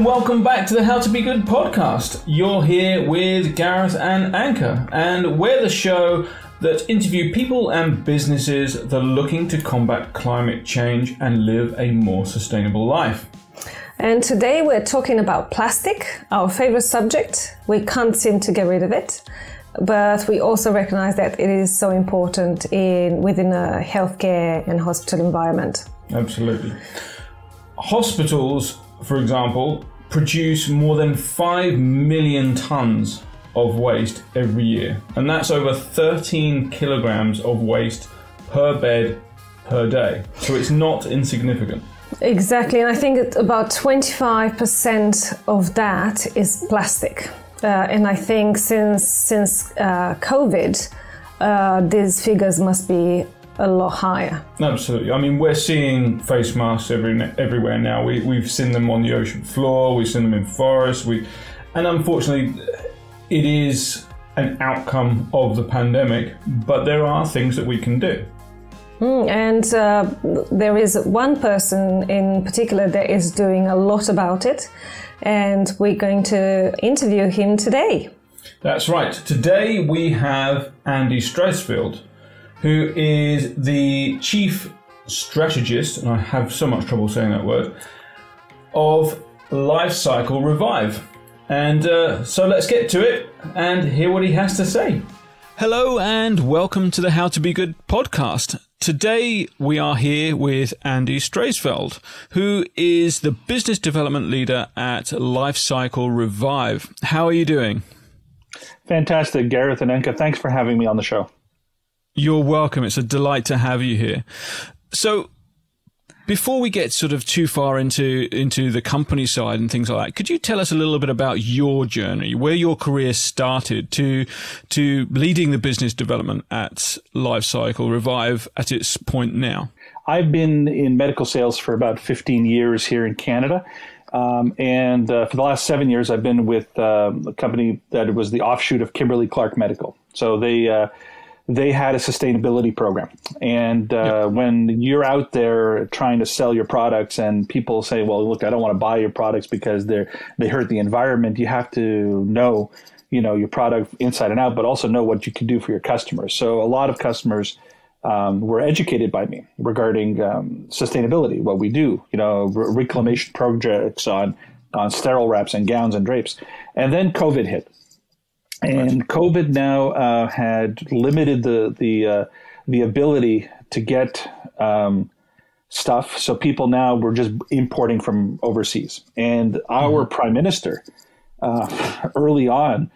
and welcome back to the How to Be Good podcast. You're here with Gareth and Anka, and we're the show that interview people and businesses that are looking to combat climate change and live a more sustainable life. And today we're talking about plastic, our favorite subject. We can't seem to get rid of it, but we also recognize that it is so important within a healthcare and hospital environment. Absolutely. Hospitals, for example, produce more than 5 million tons of waste every year. And that's over 13 kilograms of waste per bed per day. So it's not insignificant. Exactly. And I think about 25% of that is plastic. And I think since COVID, these figures must be a lot higher. Absolutely. I mean, we're seeing face masks everywhere now. We've seen them on the ocean floor. We've seen them in forests. And unfortunately, it is an outcome of the pandemic, but there are things that we can do. And there is one person in particular that is doing a lot about it, and we're going to interview him today. That's right. Today we have Andy Straisfeld, who is the Chief Strategist, and I have so much trouble saying that word, of Lifecycle Revive. And so let's get to it and hear what he has to say. Hello and welcome to the How to Be Good podcast. Today we are here with Andy Straisfeld, who is the Business Development Leader at Lifecycle Revive. How are you doing? Fantastic, Gareth and Anka. Thanks for having me on the show. You're welcome. It's a delight to have you here. So before we get sort of too far into the company side and things like that, could you tell us a little bit about your journey, where your career started to leading the business development at Lifecycle Revive at its point now? I've been in medical sales for about 15 years here in Canada. And for the last 7 years, I've been with a company that was the offshoot of Kimberly-Clark Medical. So they had a sustainability program. And when you're out there trying to sell your products and people say, well, look, I don't want to buy your products because they hurt the environment, you have to know, your product inside and out, but also know what you can do for your customers. So a lot of customers were educated by me regarding sustainability, what we do, reclamation projects on sterile wraps and gowns and drapes. And then COVID hit. And COVID now had limited the ability to get stuff. So people now were just importing from overseas. And our prime minister early on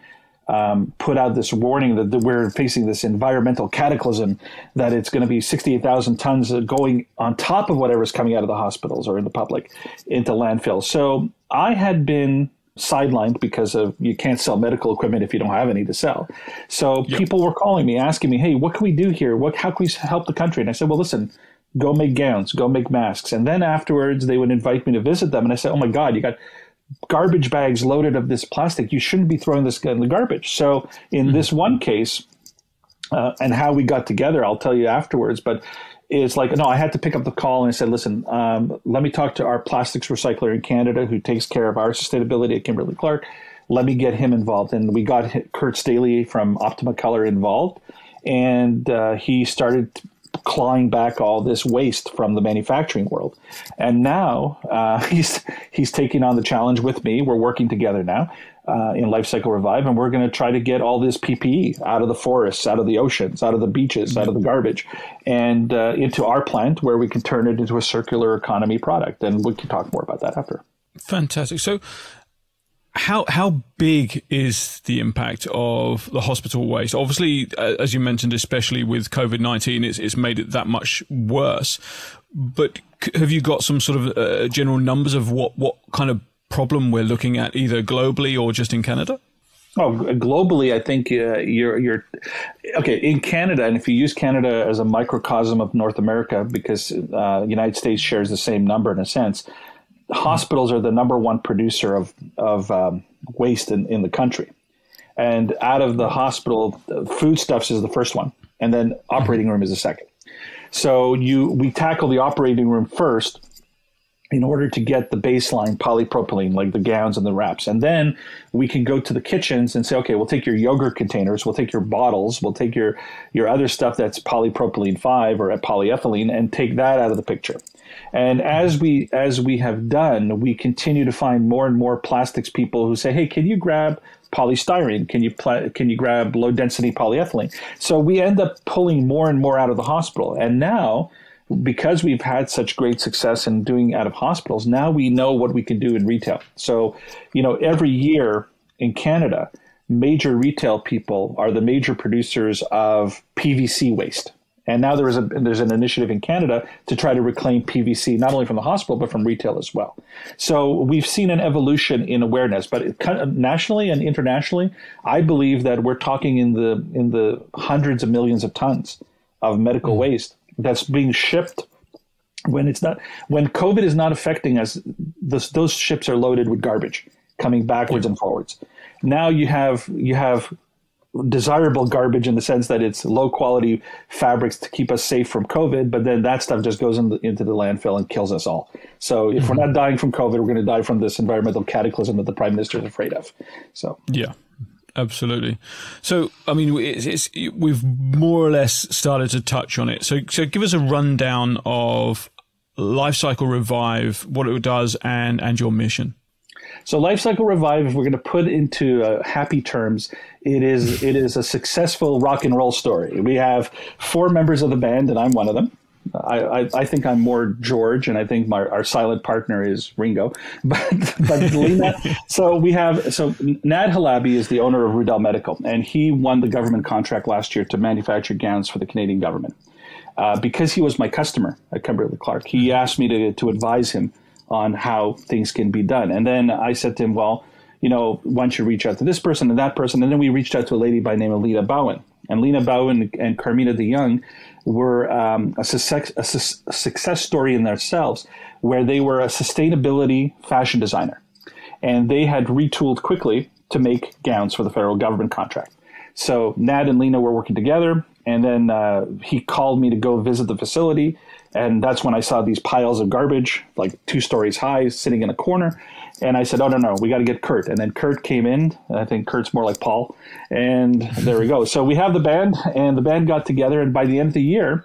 put out this warning that we're facing this environmental cataclysm, that it's going to be 68,000 tons going on top of whatever's coming out of the hospitals or in the public into landfills. So I had been sidelined because of you can't sell medical equipment if you don't have any to sell. So people were calling me, asking me, hey, what can we do here? How can we help the country? And I said, well, listen, go make gowns, go make masks. And then afterwards, they would invite me to visit them. And I said, oh, my God, you got garbage bags loaded of this plastic. You shouldn't be throwing this in the garbage. So in this one case, and how we got together, I'll tell you afterwards. But it's like, no, I had to pick up the call and I said, listen, let me talk to our plastics recycler in Canada who takes care of our sustainability at Kimberly-Clark. Let me get him involved. And we got Kurt Staley from Optima Color involved. And he started clawing back all this waste from the manufacturing world. And now he's taking on the challenge with me. We're working together now in Lifecycle Revive, and we're going to try to get all this PPE out of the forests, out of the oceans, out of the beaches, out of the garbage, and into our plant where we can turn it into a circular economy product. And we can talk more about that after. Fantastic. So how big is the impact of the hospital waste? Obviously, as you mentioned, especially with COVID-19, it's made it that much worse. But have you got some sort of general numbers of what kind of problem we're looking at, either globally or just in Canada? Oh, globally, I think you're okay in Canada. And if you use Canada as a microcosm of North America, because the United States shares the same number in a sense, hospitals are the number one producer of waste in the country. And out of the hospital, foodstuffs is the first one, and then operating room is the second. So we tackle the operating room first, in order to get the baseline polypropylene, like the gowns and the wraps. And then we can go to the kitchens and say, okay, we'll take your yogurt containers, we'll take your bottles, we'll take your other stuff that's polypropylene 5 or polyethylene and take that out of the picture. And as we have done, we continue to find more and more plastics people who say, hey, can you grab polystyrene? Can you grab low density polyethylene? So we end up pulling more and more out of the hospital. And now, because we've had such great success in doing out of hospitals, now we know what we can do in retail. So, every year in Canada, major retail people are the major producers of PVC waste. And now there's an initiative in Canada to try to reclaim PVC, not only from the hospital, but from retail as well. So we've seen an evolution in awareness, but nationally and internationally, I believe that we're talking in the hundreds of millions of tons of medical waste that's being shipped when COVID is not affecting us. Those ships are loaded with garbage coming backwards and forwards. Now you have desirable garbage in the sense that it's low quality fabrics to keep us safe from COVID, but then that stuff just goes into the landfill and kills us all. So if we're not dying from COVID, we're going to die from this environmental cataclysm that the Prime Minister is afraid of. So yeah. Absolutely. So, I mean, we've more or less started to touch on it. So give us a rundown of Lifecycle Revive, what it does, and your mission. So Lifecycle Revive, if we're going to put into happy terms, it is a successful rock and roll story. We have 4 members of the band, and I'm one of them. I think I'm more George, and I think our silent partner is Ringo. But Lena, so Nad Halabi is the owner of Rudell Medical, and he won the government contract last year to manufacture gowns for the Canadian government. Because he was my customer at Kimberly-Clark, he asked me to advise him on how things can be done. And then I said to him, well, why don't you reach out to this person and that person? And then we reached out to a lady by the name of Lena Bowen. And Lena Bowen and Carmina de Young were a success story in themselves, where they were a sustainability fashion designer. And they had retooled quickly to make gowns for the federal government contract. So Nad and Lena were working together. And then he called me to go visit the facility. And that's when I saw these piles of garbage, like 2 stories high, sitting in a corner. And I said, oh, no, we got to get Kurt. And then Kurt came in. I think Kurt's more like Paul. And there we go. So we have the band, and the band got together. And by the end of the year,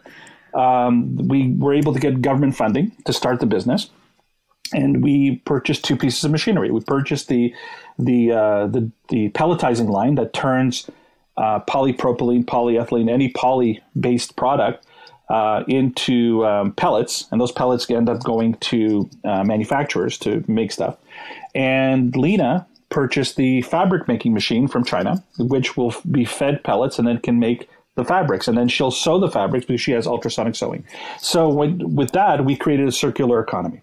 we were able to get government funding to start the business. And we purchased 2 pieces of machinery. We purchased the pelletizing line that turns polypropylene, polyethylene, any poly-based product into pellets, and those pellets end up going to manufacturers to make stuff. And Lena purchased the fabric making machine from China, which will be fed pellets and then can make the fabrics. And then she'll sew the fabrics because she has ultrasonic sewing. So with that, we created a circular economy.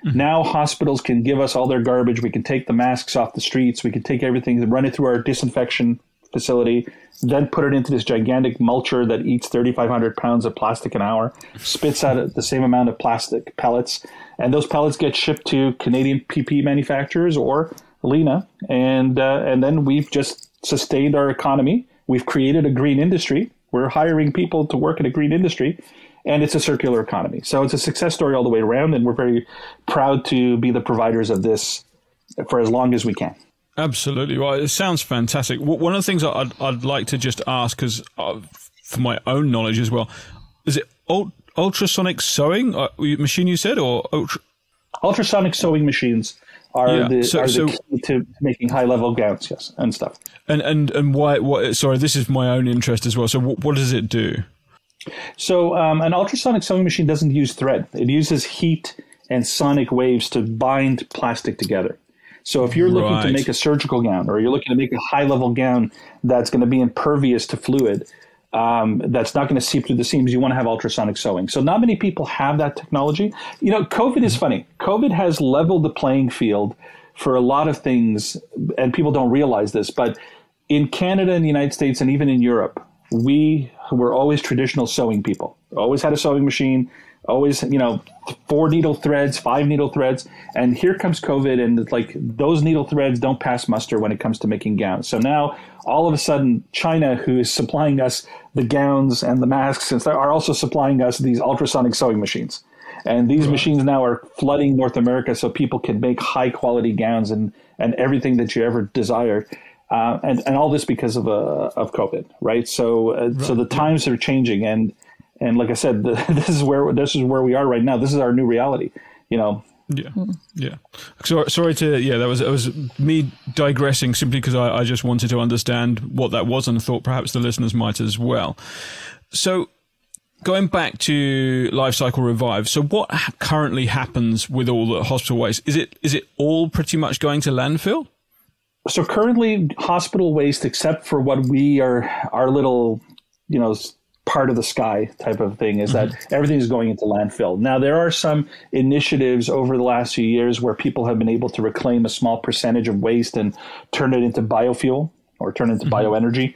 Mm-hmm. Now hospitals can give us all their garbage. We can take the masks off the streets. We can take everything and run it through our disinfection facility, then put it into this gigantic mulcher that eats 3,500 pounds of plastic an hour, spits out the same amount of plastic pellets, and those pellets get shipped to Canadian PP manufacturers or Lena, and then we've just sustained our economy. We've created a green industry. We're hiring people to work in a green industry, and it's a circular economy. So it's a success story all the way around, and we're very proud to be the providers of this for as long as we can. Absolutely. Well, it sounds fantastic. One of the things I'd like to just ask, because for my own knowledge as well, is it ultrasonic sewing machine you said, or ultrasonic sewing machines are the key to making high level gowns, yes, and stuff. And why? What? Sorry, this is my own interest as well. So what does it do? So an ultrasonic sewing machine doesn't use thread. It uses heat and sonic waves to bind plastic together. So if you're looking to make a surgical gown, or you're looking to make a high-level gown that's going to be impervious to fluid, that's not going to seep through the seams, you want to have ultrasonic sewing. So not many people have that technology. COVID is funny. COVID has leveled the playing field for a lot of things, and people don't realize this. But in Canada and the United States, and even in Europe, we were always traditional sewing people. Always had a sewing machine. Always, 4 needle threads, 5 needle threads. And here comes COVID, and it's like those needle threads don't pass muster when it comes to making gowns. So now all of a sudden, China, who is supplying us the gowns and the masks, are also supplying us these ultrasonic sewing machines. And these machines now are flooding North America so people can make high quality gowns and everything that you ever desired. And all this because of COVID, right? So the times are changing, and like I said, this is where we are right now. This is our new reality, you know. Yeah. Sorry to that was me digressing simply because I just wanted to understand what that was, and thought perhaps the listeners might as well. So going back to Life Cycle Revive, so what currently happens with all the hospital waste? Is it all pretty much going to landfill? So currently, hospital waste, except for what we are, our little, you know, part of the sky type of thing, is that everything is going into landfill. Now, there are some initiatives over the last few years where people have been able to reclaim a small percentage of waste and turn it into biofuel or turn it into bioenergy.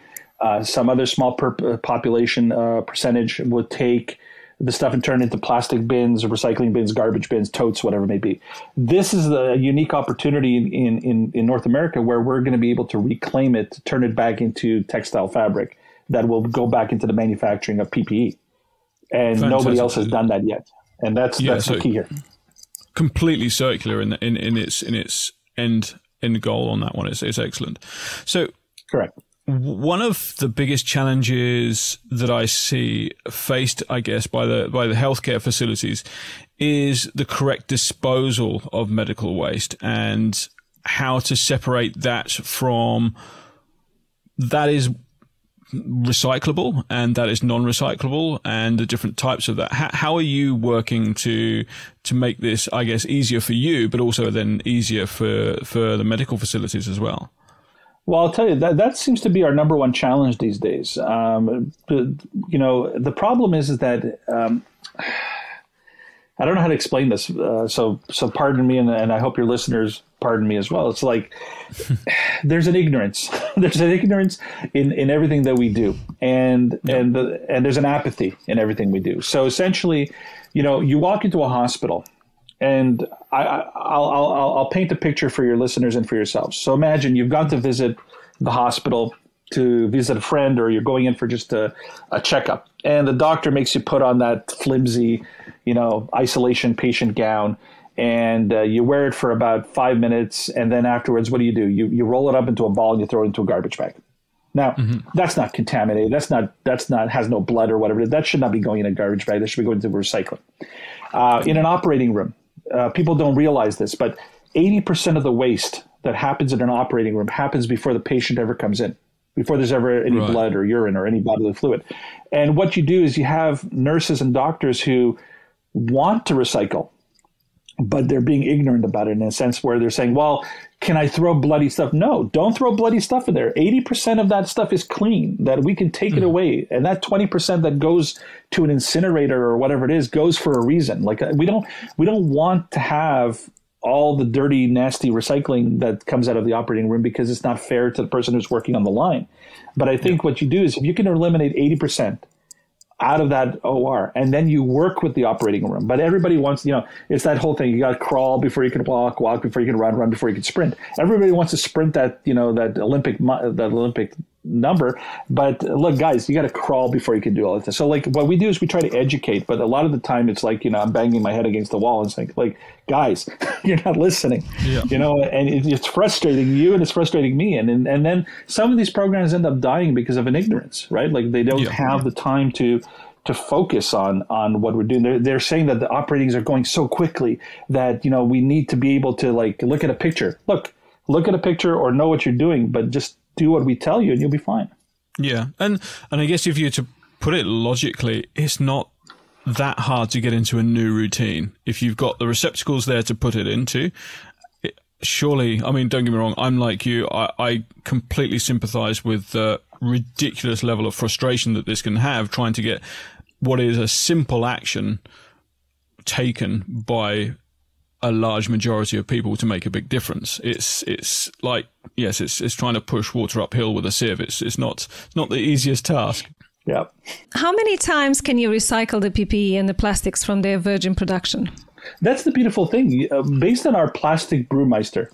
Some other small population percentage would take the stuff and turn it into plastic bins, or recycling bins, garbage bins, totes, whatever it may be. This is a unique opportunity in North America where we're going to be able to reclaim it, to turn it back into textile fabric that will go back into the manufacturing of PPE. And Fantastic. Nobody else has done that yet. And that's the key here. Completely circular in its end goal on that one. It's excellent. So correct. One of the biggest challenges that I see faced, I guess, by the healthcare facilities is the correct disposal of medical waste, and how to separate that from that is recyclable and that is non-recyclable, and the different types of that. How are you working to make this, I guess, easier for you, but also then easier for the medical facilities as well? Well, I'll tell you, that seems to be our number one challenge these days. The problem is that I don't know how to explain this. So pardon me, and I hope your listeners pardon me as well. It's like there's an ignorance. There's an ignorance in everything that we do, and there's an apathy in everything we do. So essentially, you walk into a hospital. And I'll paint a picture for your listeners and for yourselves. So imagine you've gone to visit the hospital, to visit a friend, or you're going in for just a checkup. And the doctor makes you put on that flimsy, isolation patient gown. And you wear it for about 5 minutes. And then afterwards, what do? You roll it up into a ball and you throw it into a garbage bag. Now, that's not contaminated. That's not has no blood or whatever. That should not be going in a garbage bag. That should be going to recycling. In an operating room, people don't realize this, but 80% of the waste that happens in an operating room happens before the patient ever comes in, before there's ever any blood or urine or any bodily fluid. And what you do is you have nurses and doctors who want to recycle, but they're being ignorant about it in a sense where they're saying, well, can I throw bloody stuff? No, don't throw bloody stuff in there. 80% of that stuff is clean, that we can take it away. And that 20% that goes to an incinerator or whatever it is goes for a reason. Like we don't want to have all the dirty, nasty recycling that comes out of the operating room, because it's not fair to the person who's working on the line. But I think what you do is if you can eliminate 80% out of that OR, and then you work with the operating room. But everybody wants, it's that whole thing. You got to crawl before you can walk before you can run before you can sprint. Everybody wants to sprint that Olympic number. But look, guys, you got to crawl before you can do all of this. So like what we do is we try to educate, but a lot of the time it's like, I'm banging my head against the wall and saying, like, guys, you're not listening, and it's frustrating you and it's frustrating me. And then some of these programs end up dying because of an ignorance, right? Like they don't have the time to focus on what we're doing. They're saying that the operatings are going so quickly that, we need to be able to like look at a picture, look at a picture or know what you're doing, but just do what we tell you and you'll be fine. Yeah. And I guess if you to put it logically, it's not that hard to get into a new routine. If you've got the receptacles there to put it into, surely, I mean, don't get me wrong, I'm like you. I completely sympathize with the ridiculous level of frustration that this can have, trying to get what is a simple action taken by a large majority of people to make a big difference. It's like, yes, it's trying to push water uphill with a sieve. It's not the easiest task. Yeah. How many times can you recycle the PPE and the plastics from their virgin production? That's the beautiful thing. Based on our plastic brewmeister,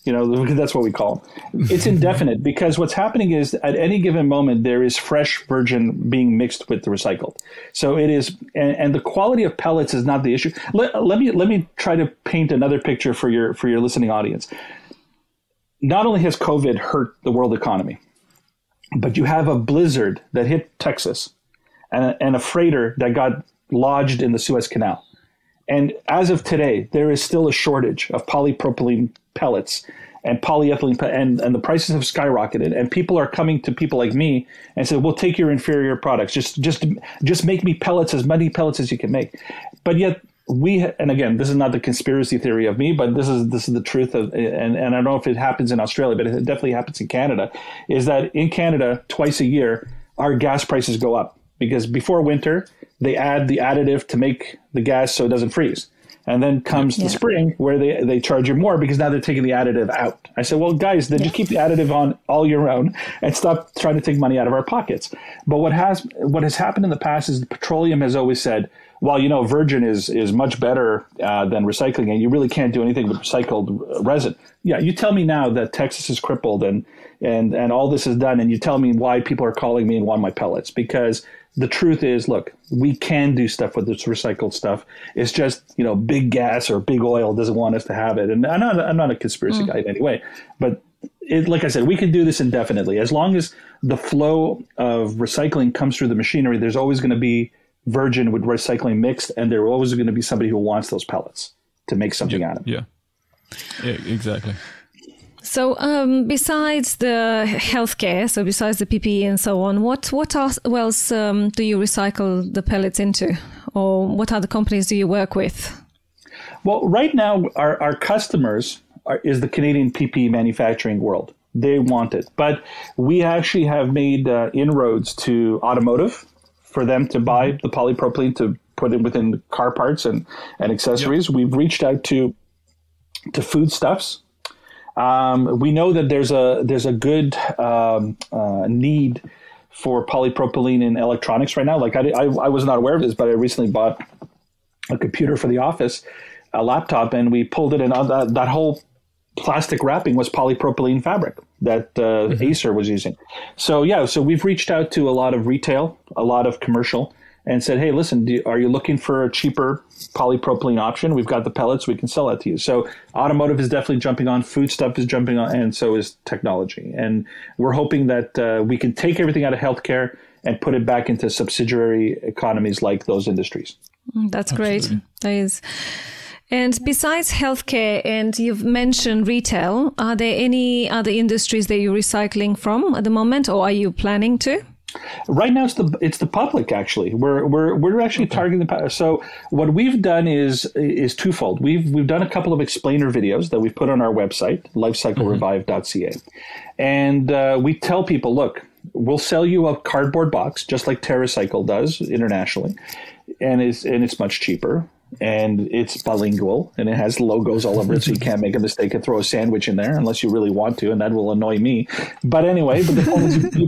That's what we call them. It's indefinite because what's happening is at any given moment, there is fresh virgin being mixed with the recycled. So it is, and the quality of pellets is not the issue. Let me try to paint another picture for your listening audience. Not only has COVID hurt the world economy, but you have a blizzard that hit Texas and a freighter that got lodged in the Suez Canal. And as of today, there is still a shortage of polypropylene pellets and polyethylene, and the prices have skyrocketed. And people are coming to people like me and say, "We'll take your inferior products. Just make me pellets, as many pellets as you can make." But yet and again, this is not the conspiracy theory of me, but this is the truth of, and I don't know if it happens in Australia, but it definitely happens in Canada. Is that in Canada twice a year our gas prices go up because before winter they add the additive to make the gas so it doesn't freeze. And then comes the spring where they charge you more because now they're taking the additive out. I said, well, guys, then just keep the additive on all year round and stop trying to take money out of our pockets. But what has happened in the past is the petroleum has always said, well, virgin is much better than recycling, and you really can't do anything with recycled resin. Yeah, you tell me now that Texas is crippled and all this is done, and you tell me why people are calling me and want my pellets. Because the truth is, look, we can do stuff with this recycled stuff. It's just, big gas or big oil doesn't want us to have it. And I'm not a conspiracy guy in any way, but like I said, we can do this indefinitely. As long as the flow of recycling comes through the machinery, there's always going to be virgin with recycling mixed, and there always going to be somebody who wants those pellets to make something out of them. Yeah, exactly. So besides the healthcare, so besides the PPE and so on, what else do you recycle the pellets into? Or what other companies do you work with? Well, right now, our customers is the Canadian PPE manufacturing world. They want it. But we actually have made inroads to automotive for them to buy the polypropylene to put in within car parts and accessories. Yep. We've reached out to foodstuffs. We know that there's a good need for polypropylene in electronics right now. Like I was not aware of this, but I recently bought a computer for the office, a laptop, and we pulled it, and that whole plastic wrapping was polypropylene fabric that Acer was using. So we've reached out to a lot of retail, a lot of commercial, and said, hey, listen, are you looking for a cheaper polypropylene option? We've got the pellets. We can sell that to you. So automotive is definitely jumping on. Food stuff is jumping on, and so is technology. And we're hoping that we can take everything out of healthcare and put it back into subsidiary economies like those industries. That's great. That is. And besides healthcare, and you've mentioned retail, are there any other industries that you're recycling from at the moment, or are you planning to? Right now, it's the public. Actually, we're actually targeting the. So what we've done is twofold. We've done a couple of explainer videos that we've put on our website, lifecyclerevive.ca, and we tell people, look, we'll sell you a cardboard box just like TerraCycle does internationally, and it's much cheaper. And it's bilingual, and it has logos all over it, so you can't make a mistake and throw a sandwich in there unless you really want to, and that will annoy me. But anyway, the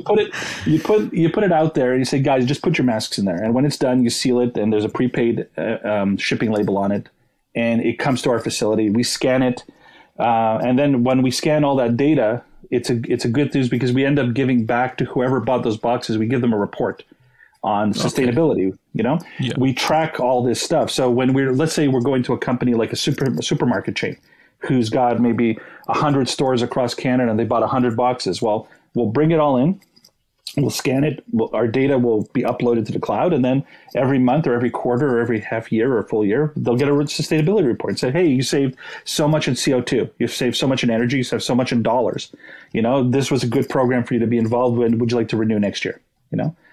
point is you put it out there, and you say, guys, just put your masks in there, and when it's done, you seal it, and there's a prepaid shipping label on it, and it comes to our facility. We scan it, and then when we scan all that data, it's a good news because we end up giving back to whoever bought those boxes. We give them a report on sustainability, We track all this stuff. So when let's say we're going to a company like a supermarket chain who's got maybe 100 stores across Canada and they bought 100 boxes. Well, we'll bring it all in, we'll scan it, our data will be uploaded to the cloud, and then every month or every quarter or every half year or full year, they'll get a sustainability report and say, hey, you saved so much in CO2, you've saved so much in energy, you saved so much in dollars. This was a good program for you to be involved with. Would you like to renew next year?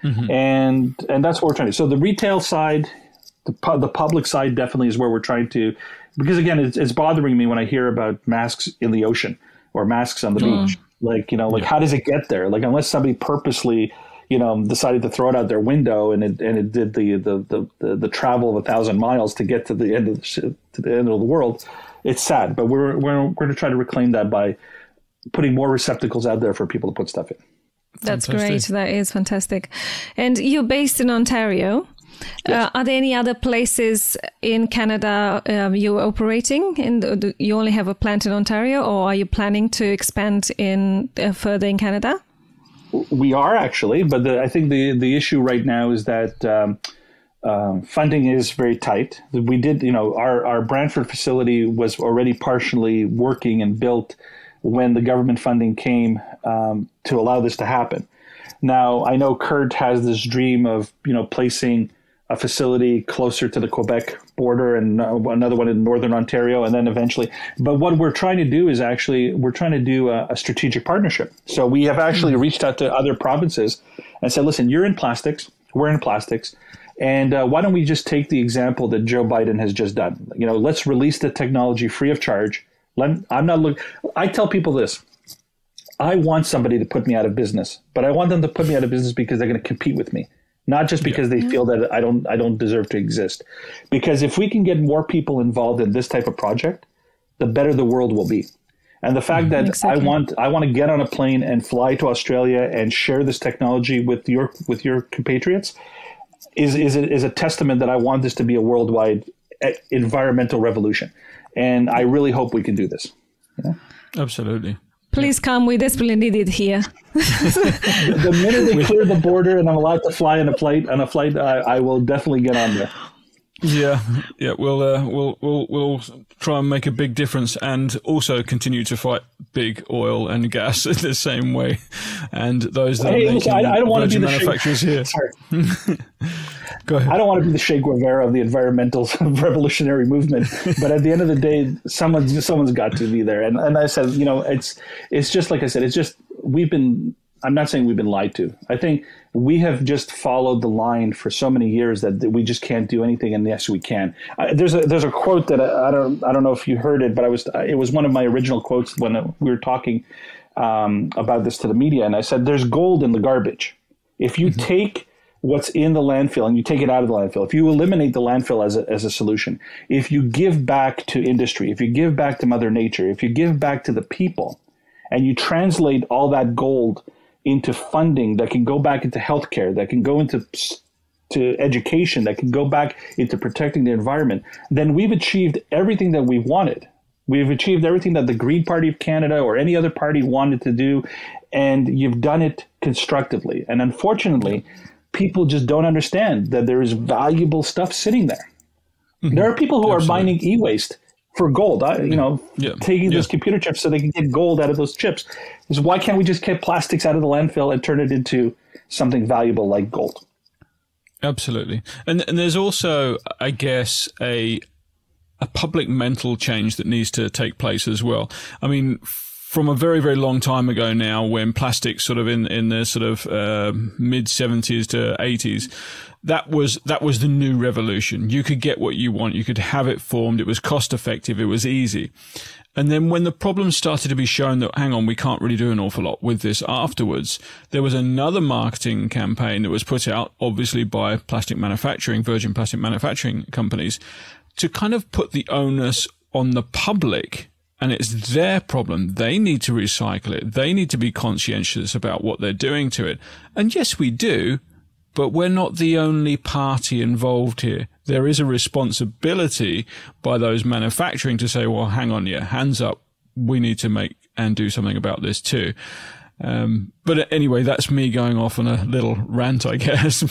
And that's what we're trying to do. So the retail side, the public side definitely is where we're trying to, because again, it's bothering me when I hear about masks in the ocean or masks on the beach. How does it get there? Like, unless somebody purposely, decided to throw it out their window and it did the travel of 1,000 miles to get to the end of the world, it's sad. But we're going to try to reclaim that by putting more receptacles out there for people to put stuff in. That's fantastic. Great. That is fantastic. And you're based in Ontario. Are there any other places in Canada you're operating? You only have a plant in Ontario, or are you planning to expand further in Canada? We are actually, but I think the issue right now is that funding is very tight. We did, our Brantford facility was already partially working and built when the government funding came to allow this to happen. Now, I know Kurt has this dream of, placing a facility closer to the Quebec border and another one in Northern Ontario, and then eventually. But what we're trying to do is we're trying to do a strategic partnership. So we have actually reached out to other provinces and said, listen, you're in plastics, we're in plastics. And why don't we just take the example that Joe Biden has just done? Let's release the technology free of charge. I tell people this. I want somebody to put me out of business, but I want them to put me out of business because they're going to compete with me, not just because they feel that I don't deserve to exist. Because if we can get more people involved in this type of project, the better the world will be. And the fact that exactly. I want to get on a plane and fly to Australia and share this technology with your compatriots is a testament that I want this to be a worldwide environmental revolution. And I really hope we can do this. Yeah? Absolutely. Please come. We desperately need it here. The minute they clear the border and I'm allowed to fly on a flight, I will definitely get on there. Yeah. We'll try and make a big difference, and also continue to fight big oil and gas in the same way. And those that are making I don't want to be the manufacturers here. Sorry. Go ahead. I don't want to be the Che Guevara of the environmental revolutionary movement, but at the end of the day, someone's got to be there. And I said, it's just like I said, it's just I'm not saying we've been lied to. I think we have just followed the line for so many years that we just can't do anything. And yes, we can. There's a quote that I don't know if you heard it, but it was one of my original quotes when we were talking about this to the media. And I said, there's gold in the garbage. If you take what's in the landfill and you take it out of the landfill, if you eliminate the landfill as a solution, if you give back to industry, if you give back to Mother Nature, if you give back to the people, and you translate all that gold into funding that can go back into healthcare, that can go into education, that can go back into protecting the environment, then we've achieved everything that we wanted. We've achieved everything that the Green Party of Canada or any other party wanted to do, and you've done it constructively. And unfortunately, people just don't understand that there is valuable stuff sitting there. Mm-hmm. There are people who are mining e-waste for gold, taking those computer chips so they can get gold out of those chips. Is why can't we just get plastics out of the landfill and turn it into something valuable like gold? Absolutely. And there's also, I guess, a public mental change that needs to take place as well. I mean, from a very, very long time ago now, when plastics sort of in the sort of mid 70s to 80s, that was the new revolution. You could get what you want. You could have it formed. It was cost effective. It was easy. And then when the problems started to be shown that, hang on, we can't really do an awful lot with this afterwards, there was another marketing campaign that was put out, obviously by virgin plastic manufacturing companies, to kind of put the onus on the public. And it's their problem. They need to recycle it. They need to be conscientious about what they're doing to it. And yes, we do, but we're not the only party involved here. There is a responsibility by those manufacturing to say, well, hang on, hands up. We need to make and do something about this too. But anyway, that's me going off on a little rant, I guess.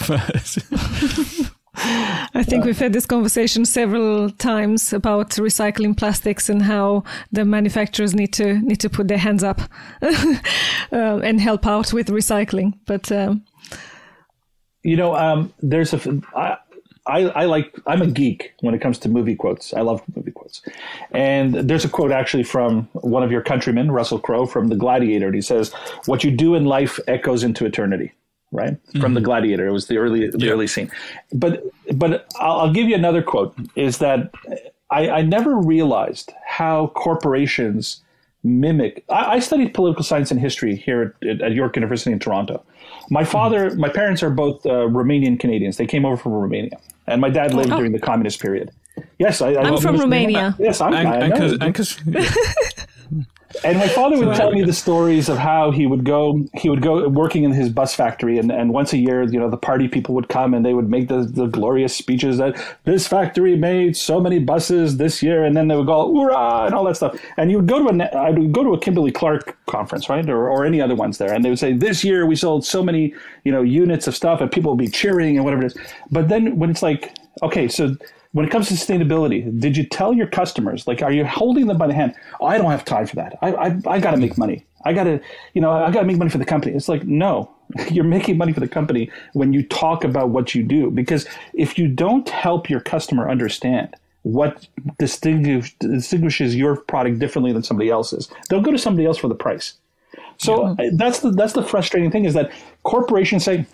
I think we've had this conversation several times about recycling plastics and how the manufacturers need to put their hands up and help out with recycling. But I'm a geek when it comes to movie quotes. I love movie quotes. And there's a quote actually from one of your countrymen, Russell Crowe, from The Gladiator. And he says, "What you do in life echoes into eternity." Right? Mm-hmm. From The Gladiator. It was the early scene. But I'll give you another quote, is that I never realized how corporations mimic. I studied political science and history here at York University in Toronto. My parents are both Romanian Canadians. They came over from Romania. And my dad lived during the communist period. Yes, I'm from Romania. Yes, I'm And my father would tell me the stories of how he would go working in his bus factory, and once a year, the party people would come and they would make the glorious speeches that this factory made so many buses this year, and then they would go hoorah and all that stuff. And you would I would go to a Kimberly-Clark conference, right, or any other ones there, and they would say this year we sold so many units of stuff, and people would be cheering and whatever it is. But then when it's like, okay, so when it comes to sustainability, did you tell your customers, like, are you holding them by the hand? Oh, I don't have time for that. I got to make money. I got to make money for the company. It's like, no, you're making money for the company when you talk about what you do. Because if you don't help your customer understand what distinguishes your product differently than somebody else's, they'll go to somebody else for the price. So that's the frustrating thing, is that corporations say,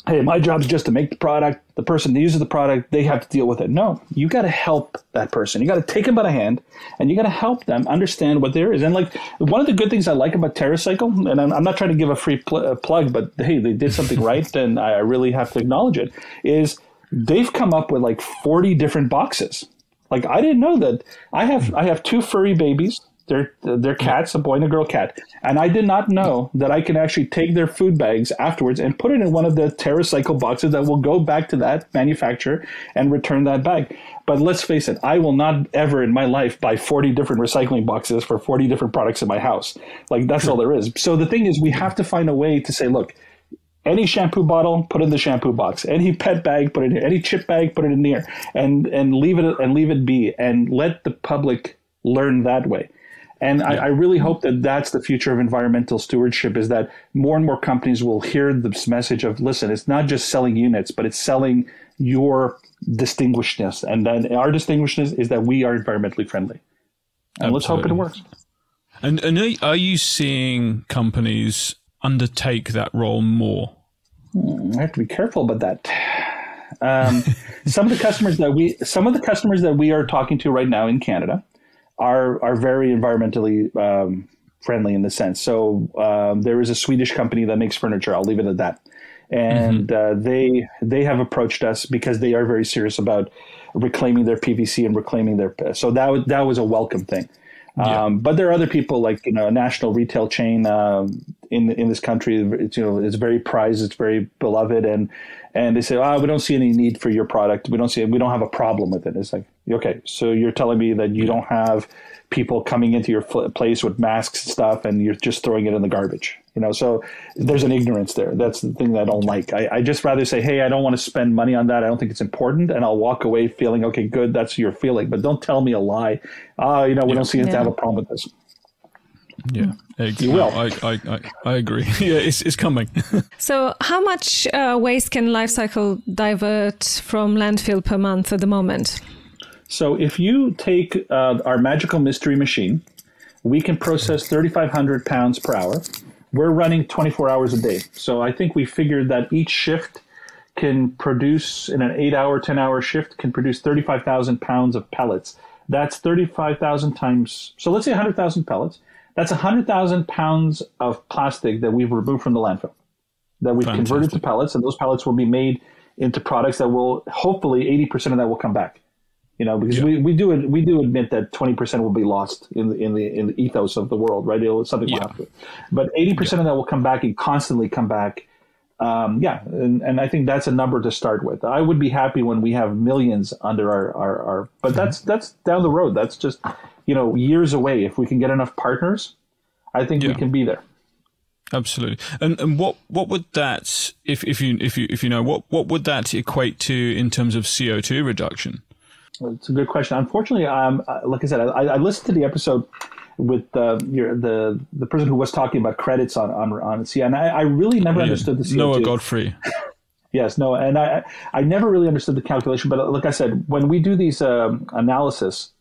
hey, my job is just to make the product. The person that uses the product, they have to deal with it. No, you got to help that person. You got to take them by the hand, and you got to help them understand what there is. And like, one of the good things I like about TerraCycle, and I'm not trying to give a free plug, but hey, they did something right, and I really have to acknowledge it, is they've come up with like 40 different boxes. Like, I didn't know that. I have 2 furry babies. They're cats, a boy and a girl cat. And I did not know that I can actually take their food bags afterwards and put it in one of the TerraCycle boxes that will go back to that manufacturer and return that bag. But let's face it, I will not ever in my life buy 40 different recycling boxes for 40 different products in my house. Like, that's all there is. So the thing is, we have to find a way to say, look, any shampoo bottle, put in the shampoo box. Any pet bag, put it in here. Any chip bag, put it in there. And leave it be, and let the public learn that way. And I really hope that that's the future of environmental stewardship, is that more and more companies will hear this message of, listen, it's not just selling units, but it's selling your distinguishedness. And then our distinguishedness is that we are environmentally friendly. And Let's hope it works. And are you seeing companies undertake that role more? I have to be careful about that. Some of the customers that we are talking to right now in Canada are very environmentally friendly in the sense. So there is a Swedish company that makes furniture. I'll leave it at that. And they have approached us because they are very serious about reclaiming their PVC and reclaiming their. So that was a welcome thing. But there are other people, like a national retail chain in this country. It's very prized, it's very beloved, and they say, we don't see any need for your product. We don't have a problem with it. It's like, okay, so you're telling me that you don't have people coming into your place with masks and stuff, and you're just throwing it in the garbage. So there's an ignorance there. That's the thing that I don't like. I just rather say, hey, I don't want to spend money on that. I don't think it's important. And I'll walk away feeling, okay, good. That's your feeling. But don't tell me a lie. We don't seem to have a problem with this. Yeah, you will. I agree. Yeah, it's coming. So how much waste can Lifecycle divert from landfill per month at the moment? So if you take our magical mystery machine, we can process 3,500 pounds per hour. We're running 24 hours a day. So I think we figured that each shift can produce, in an 8-hour, 10-hour shift, can produce 35,000 pounds of pellets. That's 35,000 times, so let's say 100,000 pellets. That's 100,000 pounds of plastic that we've removed from the landfill, that we've converted to pellets, and those pellets will be made into products that will, hopefully 80% of that will come back. Because we do admit that 20% will be lost in the ethos of the world, right? Something will happen. But 80% of that will come back and constantly come back. And I think that's a number to start with. I would be happy when we have millions under our but that's down the road. That's just, years away. If we can get enough partners, I think we can be there. Absolutely. And what would that, if you know, what would that equate to in terms of CO2 reduction? It's a good question. Unfortunately, like I said, I listened to the episode with the person who was talking about credits on CO, and I really never understood the CO2. Noah Godfrey. Yes, no, and I never really understood the calculation. But like I said, when we do these analysis,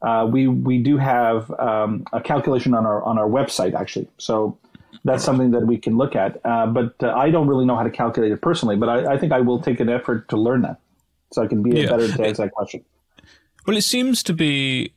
we do have a calculation on our website actually. So that's something that we can look at. But I don't really know how to calculate it personally. But I think I will take an effort to learn that, so I can be better to answer that question. Well, it seems to be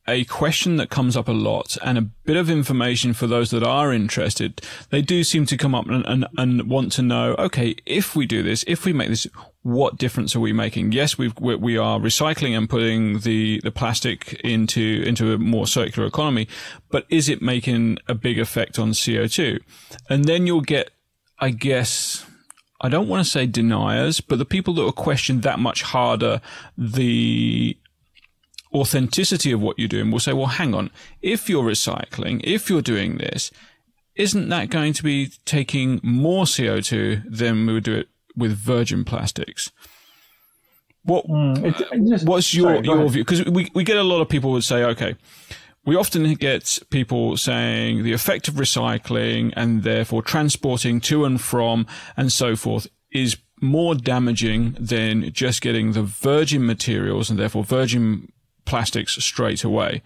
a question that comes up a lot, and a bit of information for those that are interested. They do seem to come up and want to know, okay, if we do this, if we make this, what difference are we making? Yes, we are recycling and putting the plastic into a more circular economy, but is it making a big effect on CO2? And then you'll get, I guess, I don't want to say deniers, but the people that will question that much harder the authenticity of what you're doing will say, well, hang on, if you're recycling, if you're doing this, isn't that going to be taking more CO2 than we would do it with virgin plastics? What's your view? Because we get a lot of people would say, okay, we often get people saying the effect of recycling and therefore transporting to and from and so forth is more damaging than just getting the virgin materials and therefore virgin plastics straight away.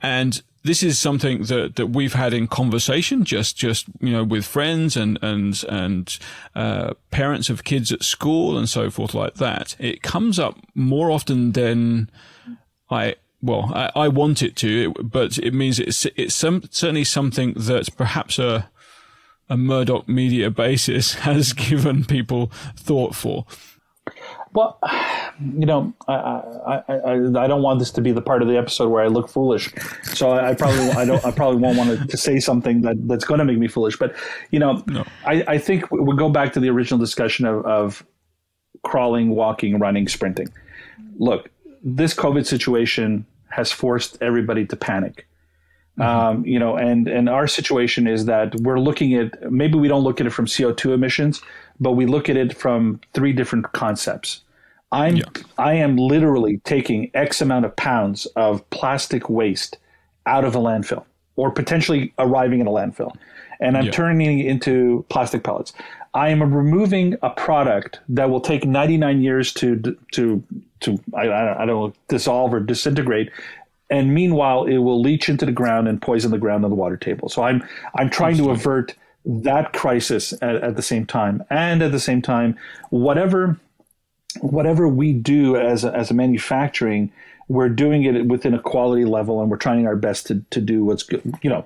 And this is something that we've had in conversation, just with friends and parents of kids at school and so forth like that. It comes up more often than I want it to, but it means it's certainly something that perhaps a Murdoch media basis has given people thought for. Well, I don't want this to be the part of the episode where I look foolish, so I probably won't want to say something that's going to make me foolish. But no. I think we'll go back to the original discussion of crawling, walking, running, sprinting. Look, this COVID situation has forced everybody to panic. Mm-hmm. And our situation is that we're looking at, maybe we don't look at it from CO2 emissions, but we look at it from three different concepts. I am literally taking X amount of pounds of plastic waste out of a landfill or potentially arriving in a landfill, and I'm turning it into plastic pellets. I am removing a product that will take 99 years to I don't know, dissolve or disintegrate. And meanwhile, it will leach into the ground and poison the ground on the water table. So I'm trying to avert that crisis at the same time. And at the same time, whatever we do as a manufacturing, we're doing it within a quality level, and we're trying our best to do what's good,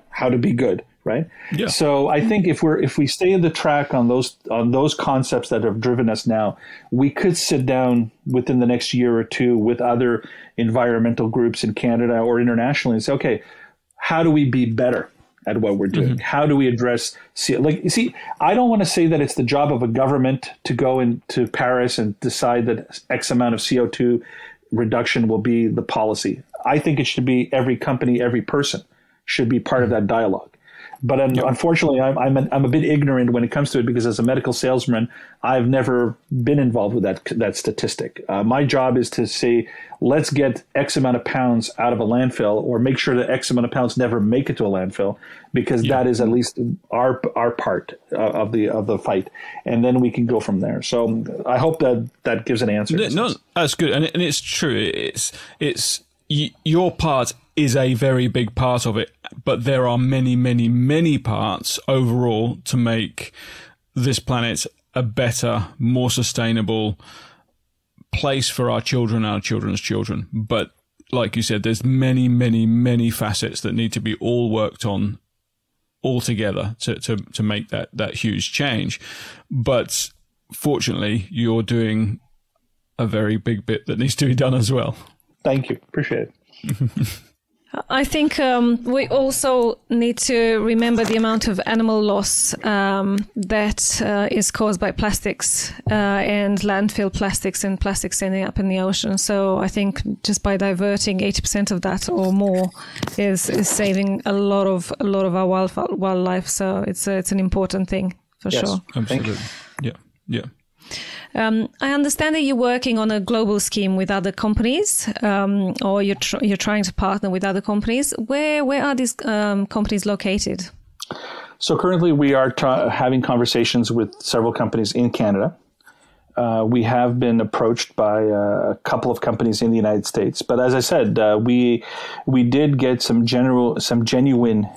how to be good, right? Yeah. So I think if we stay in the track on those concepts that have driven us now, we could sit down within the next year or two with other environmental groups in Canada or internationally and say, okay, how do we be better at what we're doing? Mm-hmm. How do we address I don't want to say that it's the job of a government to go into Paris and decide that X amount of CO2 reduction will be the policy. I think it should be every company, every person should be part of that dialogue. But unfortunately, I'm a bit ignorant when it comes to it, because as a medical salesman, I've never been involved with that statistic. My job is to say, let's get X amount of pounds out of a landfill, or make sure that X amount of pounds never make it to a landfill, because that is at least our part of the fight, and then we can go from there. So I hope that gives an answer. No, that's good, and it's true. It's your part is a very big part of it, but there are many, many, many parts overall to make this planet a better, more sustainable place for our children, our children's children. But like you said, there's many, many, many facets that need to be all worked on all together to make that huge change. But fortunately, you're doing a very big bit that needs to be done as well. Thank you. Appreciate it. I think we also need to remember the amount of animal loss that is caused by plastics and landfill plastics and plastics ending up in the ocean. So I think just by diverting 80% of that or more is saving a lot of our wildlife. So it's an important thing for sure. Absolutely. Yeah. I understand that you're working on a global scheme with other companies, or you're trying to partner with other companies. Where are these companies located? So currently we are having conversations with several companies in Canada. We have been approached by a couple of companies in the United States. But as I said, we did get some genuine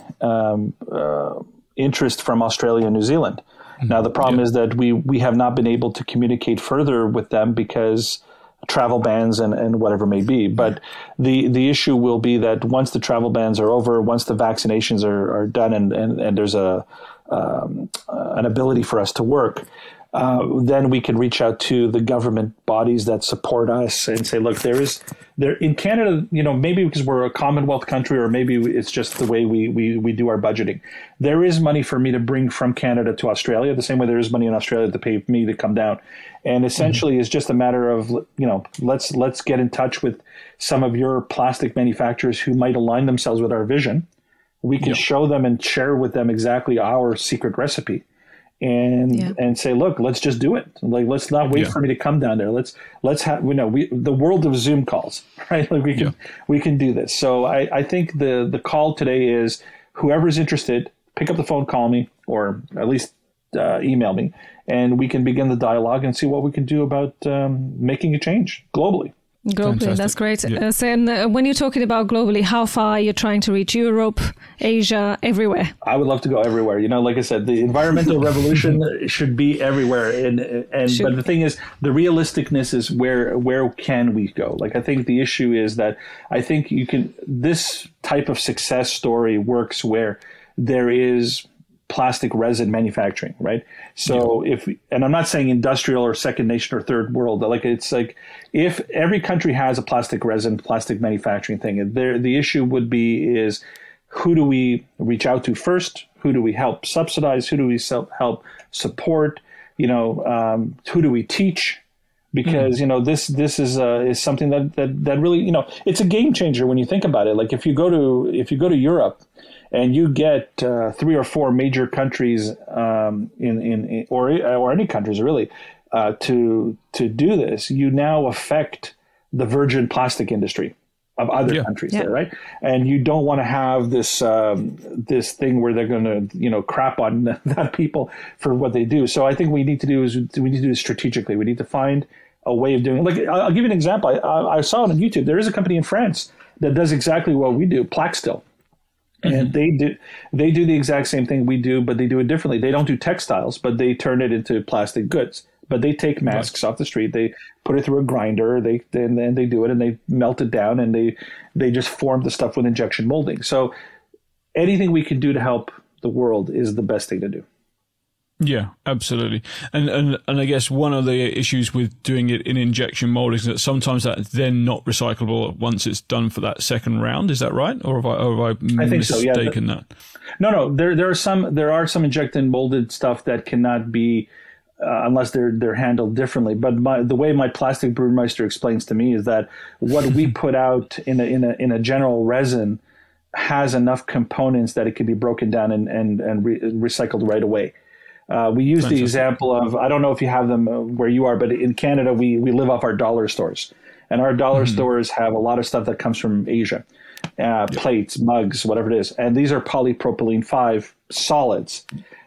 interest from Australia and New Zealand. Now, the problem is that we have not been able to communicate further with them because travel bans and whatever may be. But the issue will be that once the travel bans are over, once the vaccinations are done and there's an ability for us to work, then we can reach out to the government bodies that support us and say, look, there in Canada, maybe because we're a Commonwealth country, or maybe it's just the way we do our budgeting. There is money for me to bring from Canada to Australia, the same way there is money in Australia to pay me to come down. And essentially, it's just a matter of, let's get in touch with some of your plastic manufacturers who might align themselves with our vision. We can show them and share with them exactly our secret recipe. And say, look, let's just do it. Like, let's not wait for me to come down there. Let's have, the world of Zoom calls, right? Like we can do this. So I think the call today is, whoever's interested, pick up the phone, call me, or at least email me, and we can begin the dialogue and see what we can do about making a change globally. Globally, Fantastic. that's great. Yeah. So, when you're talking about globally, how far you're trying to reach? Europe, Asia, everywhere? I would love to go everywhere. Like I said, the environmental revolution should be everywhere. But the thing is, the realisticness is where can we go? Like, I think the issue is that I think this type of success story works where there is plastic resin manufacturing, right? So and I'm not saying industrial or second nation or third world, it's like if every country has a plastic resin, plastic manufacturing thing, the issue would be is, who do we reach out to first? Who do we help subsidize? Who do we help support? Who do we teach? Because this is something that really it's a game changer when you think about it. Like, if you go to Europe and you get 3 or 4 major countries or any countries really to do this, you now affect the virgin plastic industry of other countries there, right? And you don't want to have this this thing where they're going to crap on that people for what they do. So I think what we need to do it strategically. We need to find a way of doing it. Like, I'll give you an example. I saw it on YouTube. There is a company in France that does exactly what we do, Plaxtil. And they do the exact same thing we do, but they do it differently. They don't do textiles, but they turn it into plastic goods. But they take masks off the street, they put it through a grinder, then they do it, and they melt it down, and they just form the stuff with injection molding. So anything we can do to help the world is the best thing to do. Yeah, absolutely. And I guess one of the issues with doing it in injection molding is that sometimes that's then not recyclable once it's done for that second round. Is that right? Or have I think so, mistaken that? No. There are some injected molded stuff that cannot be unless they're handled differently. But the way my plastic brewmeister explains to me is that what we put out in a general resin has enough components that it can be broken down and recycled right away. We use the example of, I don't know if you have them where you are, but in Canada, we live off our dollar stores. And our dollar stores have a lot of stuff that comes from Asia, plates, mugs, whatever it is. And these are polypropylene 5 solids.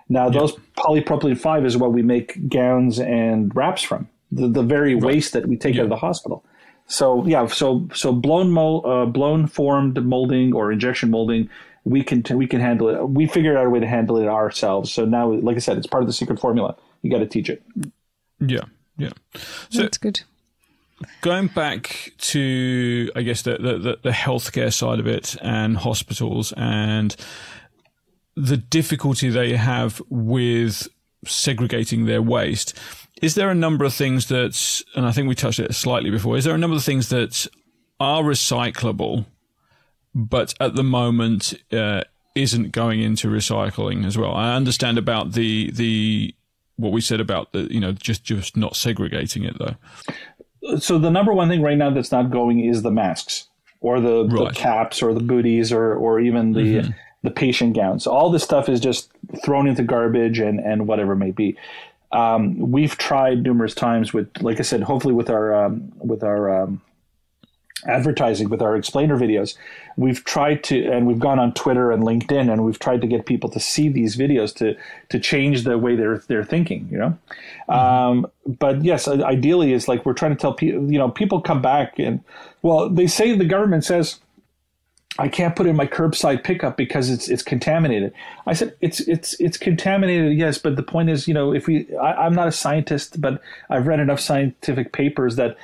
Now, those polypropylene 5 is what we make gowns and wraps from, the very waste that we take out of the hospital. So, so blown formed molding or injection molding, we can handle it. We figured out a way to handle it ourselves. So now, like I said, it's part of the secret formula. You got to teach it. Yeah. So that's good. Going back to, I guess, the healthcare side of it and hospitals and the difficulty they have with segregating their waste, is there a number of things that, and I think we touched it slightly before, is there a number of things that are recyclable but at the moment isn't going into recycling as well? I understand about the what we said about the just not segregating it though. So the number one thing right now that's not going is the masks or the caps or the booties or even the patient gowns. All this stuff is just thrown into garbage and whatever it may be. We've tried numerous times with, like I said, hopefully with our advertising, with our explainer videos, we've tried to, and we've gone on Twitter and LinkedIn, and we've tried to get people to see these videos to change the way they're thinking, But yes, ideally, it's like we're trying to tell people, people come back and, well, they say, the government says, I can't put in my curbside pickup because it's contaminated. I said, it's contaminated, yes, but the point is, I'm not a scientist, but I've read enough scientific papers that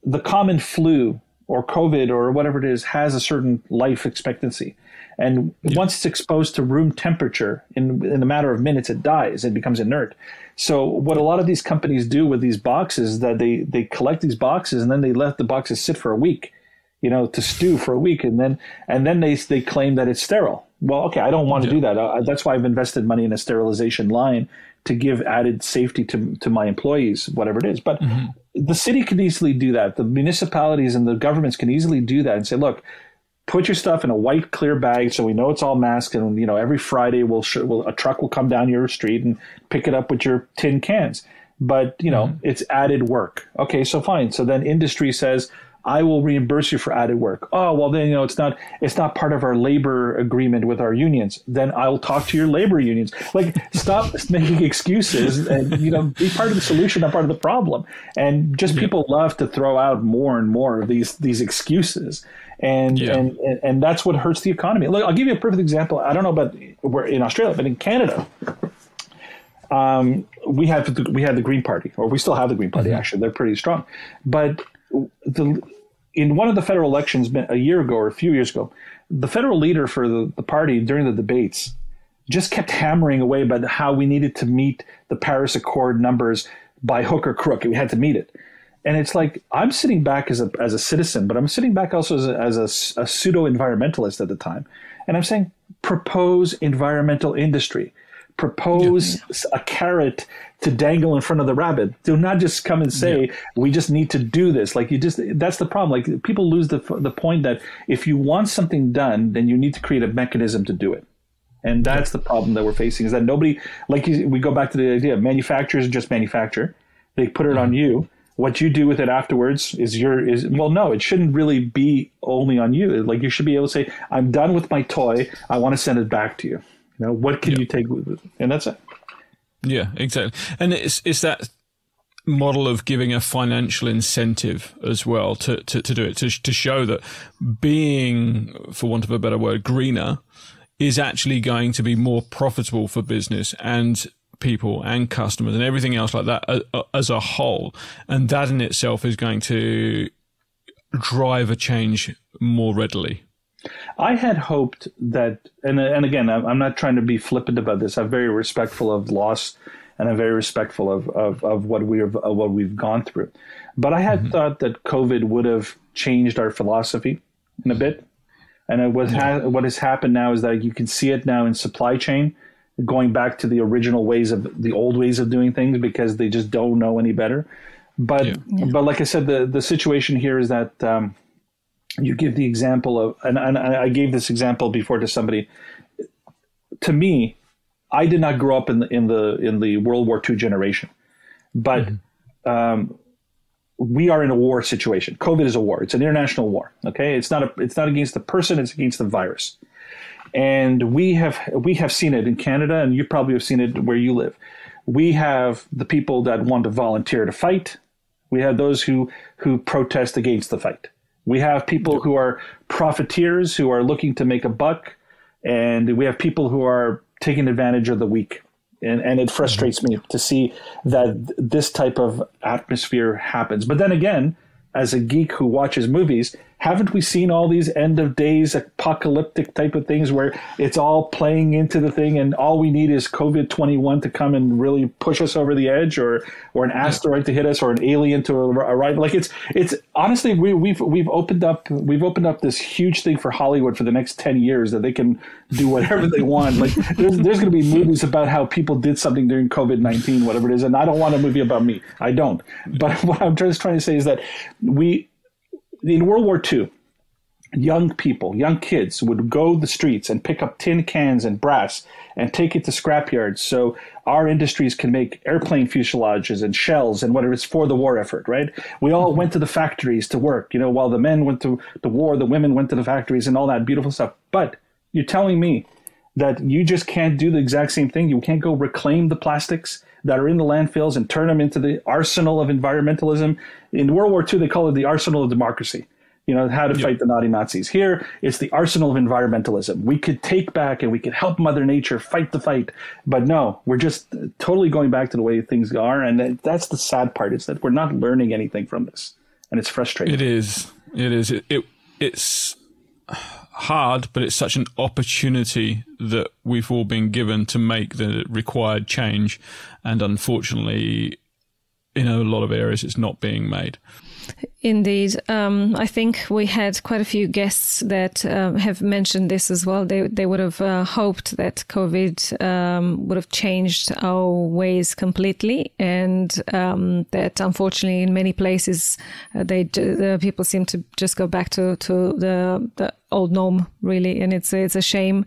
the common flu or COVID or whatever it is has a certain life expectancy. And once it's exposed to room temperature, in a matter of minutes, it dies. It becomes inert. So what a lot of these companies do with these boxes is that they collect these boxes and then they let the boxes sit for a week, to stew for a week. And then they claim that it's sterile. Well, okay, I don't want to do that. That's why I've invested money in a sterilization line to give added safety to my employees, whatever it is. But the city can easily do that. The municipalities and the governments can easily do that and say, look, put your stuff in a white clear bag so we know it's all masked, and every Friday a truck will come down your street and pick it up with your tin cans. But it's added work. Okay, so fine. So then industry says, I will reimburse you for added work. Oh, well then it's not part of our labor agreement with our unions. Then I'll talk to your labor unions. Like, stop making excuses and be part of the solution, not part of the problem. And just people love to throw out more and more of these excuses. And that's what hurts the economy. Look, I'll give you a perfect example. I don't know about where in Australia, but in Canada, we had the Green Party, or we still have the Green Party. Actually, they're pretty strong. But in one of the federal elections a year ago or a few years ago, the federal leader for the party during the debates just kept hammering away about how we needed to meet the Paris Accord numbers by hook or crook. We had to meet it. And it's like, I'm sitting back as a citizen, but I'm sitting back also as a pseudo-environmentalist at the time. And I'm saying, propose environmental industry. Propose a carrot to dangle in front of the rabbit. Do not just come and say, we just need to do this. Like, that's the problem. Like, people lose the point that if you want something done, then you need to create a mechanism to do it. And that's the problem that we're facing, is that nobody, we go back to the idea, manufacturers just manufacture. They put it on you. What you do with it afterwards no, it shouldn't really be only on you. Like, you should be able to say, I'm done with my toy. I want to send it back to you. What can you take with it? And that's it. Yeah, exactly. And it's that model of giving a financial incentive as well to do it, to show that being, for want of a better word, greener is actually going to be more profitable for business and people and customers and everything else like that as a whole. And that in itself is going to drive a change more readily. I had hoped that, and again, I'm not trying to be flippant about this. I'm very respectful of loss, and I'm very respectful of what we've gone through. But I had thought that COVID would have changed our philosophy in a bit. And what has happened now is that you can see it now in supply chain, going back to the original the old ways of doing things, because they just don't know any better. But like I said, the situation here is that. You give the example of, and I gave this example before to somebody. To me, I did not grow up in the World War II generation, but we are in a war situation. COVID is a war. It's an international war. Okay, it's not against the person. It's against the virus, and we have seen it in Canada, and you probably have seen it where you live. We have the people that want to volunteer to fight. We have those who protest against the fight. We have people who are profiteers, who are looking to make a buck, and we have people who are taking advantage of the weak. And it frustrates me to see that this type of atmosphere happens. But then again, as a geek who watches movies, haven't we seen all these end of days apocalyptic type of things where it's all playing into the thing, and all we need is COVID-21 to come and really push us over the edge, or an asteroid to hit us, or an alien to arrive? Like, it's honestly, we've opened up this huge thing for Hollywood for the next 10 years that they can do whatever they want. Like, there's going to be movies about how people did something during COVID-19, whatever it is, and I don't want a movie about me. I don't. But what I'm just trying to say is that in World War II, young kids would go the streets and pick up tin cans and brass and take it to scrapyards so our industries can make airplane fuselages and shells and whatever it's for the war effort, right? We all went to the factories to work, while the men went to the war, the women went to the factories and all that beautiful stuff. But you're telling me that you just can't do the exact same thing? You can't go reclaim the plastics that are in the landfills and turn them into the arsenal of environmentalism? In World War II, they call it the arsenal of democracy. How to fight the naughty Nazis. Here, it's the arsenal of environmentalism. We could take back and we could help Mother Nature fight the fight. But no, we're just totally going back to the way things are. And that's the sad part, is that we're not learning anything from this. and it's frustrating. It is. It's hard, but it's such an opportunity that we've all been given to make the required change, and unfortunately, in a lot of areas, it's not being made. Indeed. I think we had quite a few guests that have mentioned this as well. They would have hoped that COVID would have changed our ways completely, and that unfortunately in many places the people seem to just go back to the old norm, really, and it's a shame.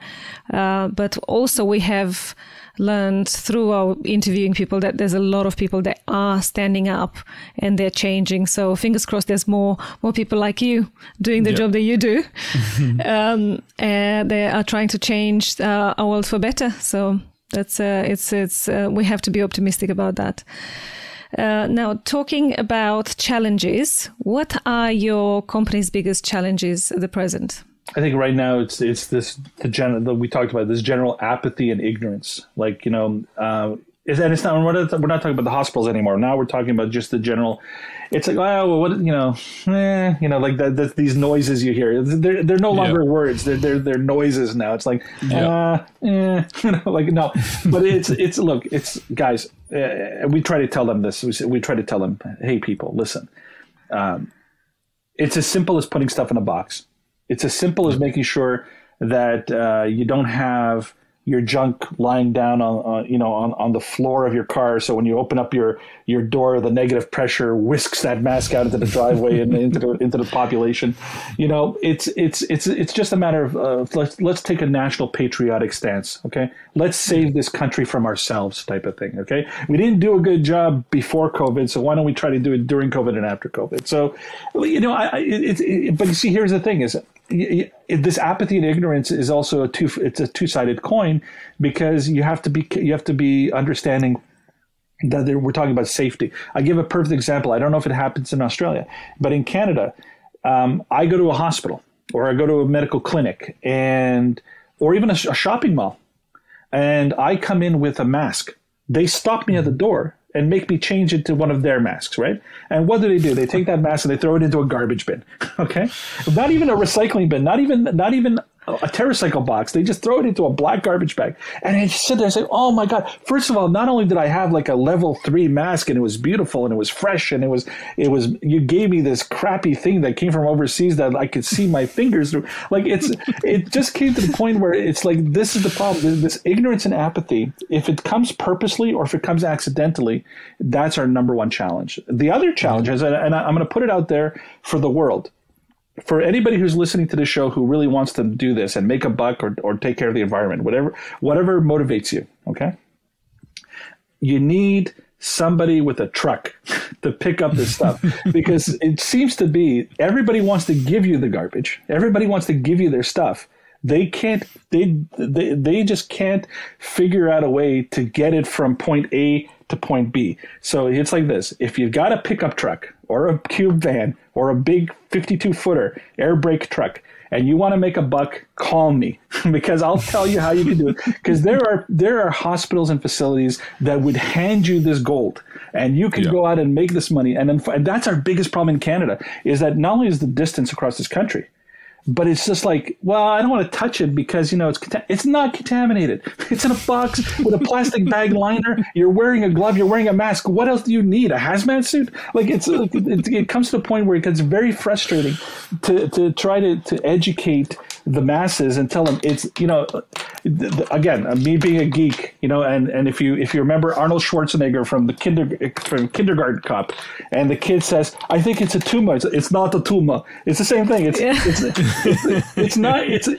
But also we have learned through our interviewing people that there's a lot of people that are standing up and they're changing. So fingers crossed there's more people like you doing the job that you do. And they are trying to change our world for better. So that's we have to be optimistic about that. Now, talking about challenges, what are your company's biggest challenges at the present? I think right now it's we talked about this general apathy and ignorance. Like, and it's not, we're not talking about the hospitals anymore. Now we're talking about just the general. It's like, oh, well, what, like that these noises you hear. They're no longer words. They're noises now. It's like, like no. But it's guys. We try to tell them this. We try to tell them, hey, people, listen. It's as simple as putting stuff in a box. It's as simple as making sure that you don't have your junk lying down on the floor of your car. So when you open up your door, the negative pressure whisks that mask out into the driveway and into the population. It's just a matter of let's take a national patriotic stance. Okay, let's save this country from ourselves, type of thing. Okay, we didn't do a good job before COVID, so why don't we try to do it during COVID and after COVID? So, but you see, here's the thing: is this apathy and ignorance is also a two-sided coin, because you have to be understanding that we're talking about safety. I give a perfect example. I don't know if it happens in Australia, but in Canada, I go to a hospital or I go to a medical clinic or even a shopping mall, and I come in with a mask. They stop me at the door and make me change it to one of their masks, right? And what do? They take that mask and they throw it into a garbage bin, okay? Not even a recycling bin, not even a TerraCycle box. They just throw it into a black garbage bag. And I just sit there and say, oh my God. First of all, not only did I have like a level 3 mask and it was beautiful and it was fresh and it was you gave me this crappy thing that came from overseas that I could see my fingers through. Like it just came to the point where it's like, this is the problem. This ignorance and apathy, if it comes purposely or if it comes accidentally, that's our number one challenge. The other challenge is, and I'm going to put it out there for the world, for anybody who's listening to the show who really wants to do this and make a buck or take care of the environment, whatever motivates you, okay? You need somebody with a truck to pick up this stuff, because it seems to be everybody wants to give you the garbage. Everybody wants to give you their stuff. They just can't figure out a way to get it from point A to point B. So it's like this. If you've got a pickup truck or a cube van or a big 52-footer air brake truck and you want to make a buck, call me, because I'll tell you how you can do it. Because there are hospitals and facilities that would hand you this gold, and you can go out and make this money. And that's our biggest problem in Canada, is that not only is the distance across this country, but it's just like, well, I don't want to touch it because, it's not contaminated. It's in a box with a plastic bag liner. You're wearing a glove. You're wearing a mask. What else do you need? A hazmat suit? Like it comes to the point where it gets very frustrating to try to educate the masses and tell them it's, again, me being a geek, and if you remember Arnold Schwarzenegger from Kindergarten Cop, and the kid says, I think it's a tumor. It's not a tumor. It's the same thing.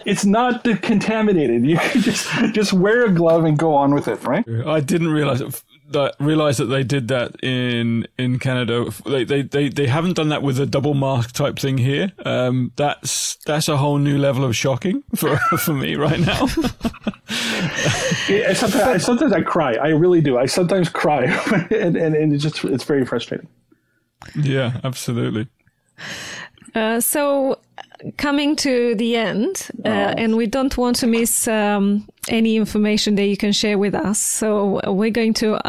It's not contaminated. You can just wear a glove and go on with it, right? I didn't realize that they did that in Canada. They haven't done that with a double mask type thing here. That's a whole new level of shocking for me right now. Sometimes I cry. I really do. I sometimes cry, and it's very frustrating. Yeah, absolutely. So coming to the end, and we don't want to miss any information that you can share with us. So we're going to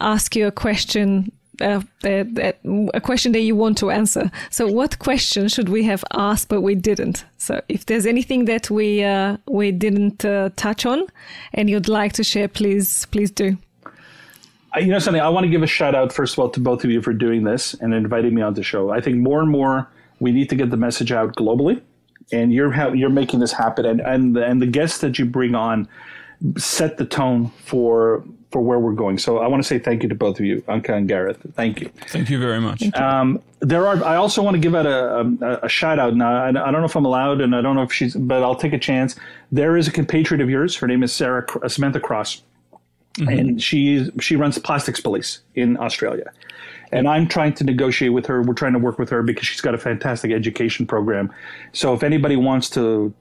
ask you a question a question that you want to answer. So what question should we have asked but we didn't? So if there's anything that we didn't touch on and you'd like to share, please do. You know something, I want to give a shout out, first of all, to both of you for doing this and inviting me on the show. I think more and more we need to get the message out globally, and you're making this happen. And the guests that you bring on set the tone for where we're going. So I want to say thank you to both of you, Anka and Gareth. Thank you. Thank you very much. I also want to give out a shout out. Now, I don't know if I'm allowed, and I don't know if but I'll take a chance. There is a compatriot of yours. Her name is Samantha Cross. Mm-hmm. And she runs Plastics Police in Australia. And I'm trying to negotiate with her. We're trying to work with her because she's got a fantastic education program. So if anybody wants to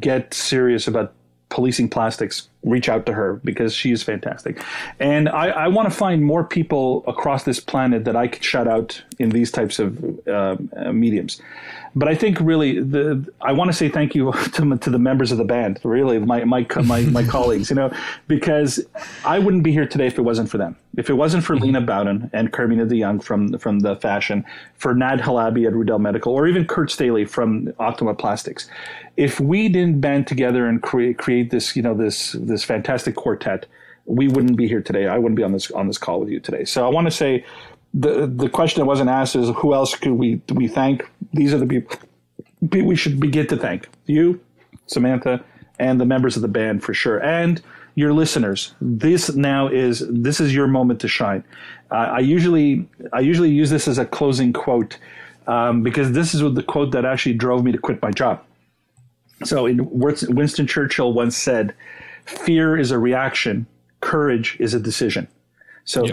get serious about policing plastics, reach out to her because she is fantastic. And I want to find more people across this planet that I could shout out in these types of mediums. But I think really I want to say thank you to the members of the band, really, my colleagues, because I wouldn't be here today if it wasn't for them. If it wasn't for Lena Bowden and Carmina de Jong from the fashion, for Nad Halabi at Rudell Medical, or even Kurt Staley from Optima Plastics, if we didn't band together and create this, this fantastic quartet, we wouldn't be here today. I wouldn't be on this call with you today. So I want to say the question that wasn't asked is who else could we thank? Is the people we should begin to thank. You, Samantha, and the members of the band for sure, and your listeners. This is your moment to shine. I usually use this as a closing quote because this is the quote that actually drove me to quit my job. So Winston Churchill once said, "Fear is a reaction. Courage is a decision." So